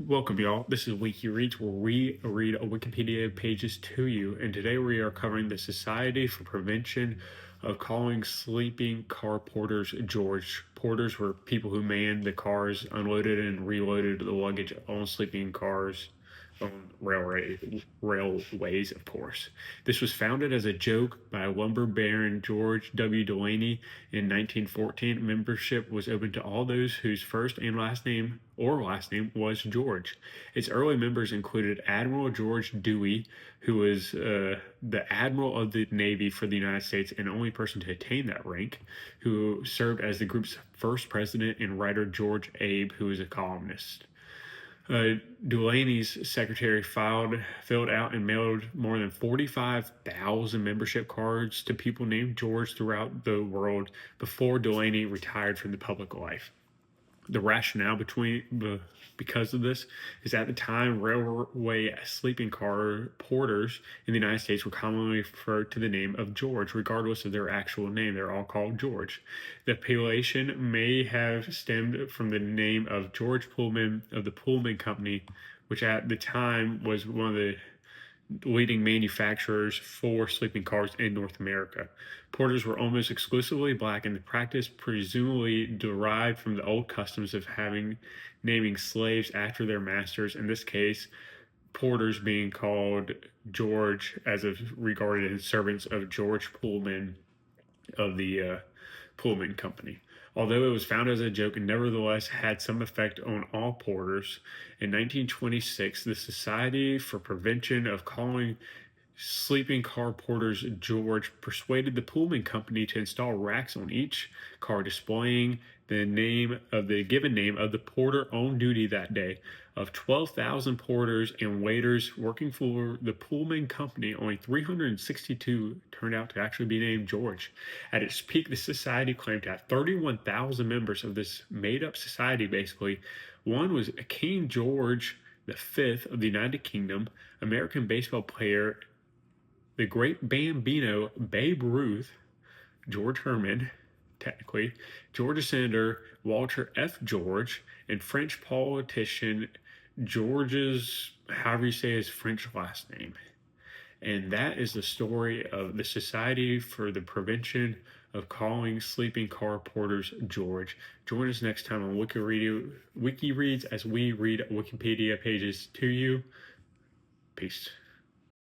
Welcome, y'all. This is Wiki Reads, where we read Wikipedia pages to you. And today we are covering the Society for Prevention of Calling Sleeping Car Porters George. Porters were people who manned the cars, unloaded and reloaded the luggage on sleeping cars on railways, of course. This was founded as a joke by lumber baron George W. Delaney in 1914. Membership was open to all those whose first and last name was George. Its early members included Admiral George Dewey, who was the Admiral of the Navy for the United States and only person to attain that rank, who served as the group's first president, and writer George Abe, who was a columnist. Delaney's secretary filled out and mailed more than 45,000 membership cards to people named George throughout the world before Delaney retired from the public life. The rationale because of this is at the time, railway sleeping car porters in the United States were commonly referred to the name of George, regardless of their actual name. They're all called George. The appellation may have stemmed from the name of George Pullman of the Pullman Company, which at the time was one of the leading manufacturers for sleeping cars in North America. Porters were almost exclusively black, and the practice presumably derived from the old customs of naming slaves after their masters, in this case, porters being called George as of regarded as servants of George Pullman of the Pullman Company. Although it was founded as a joke, it nevertheless had some effect on all porters. In 1926, the Society for Prevention of Calling Sleeping Car Porters George persuaded the Pullman Company to install racks on each car displaying the given name of the porter on duty that day. Of 12,000 porters and waiters working for the Pullman Company, only 362 turned out to actually be named George. At its peak, the society claimed to have 31,000 members of this made-up society, basically. One was King George V of the United Kingdom, American baseball player, the great Bambino Babe Ruth, George Herman, technically, Georgia Senator Walter F. George, and French politician George's, however you say his French last name. And that is the story of the Society for the Prevention of Calling Sleeping Car Porters George. Join us next time on Wiki Reads as we read Wikipedia pages to you. Peace.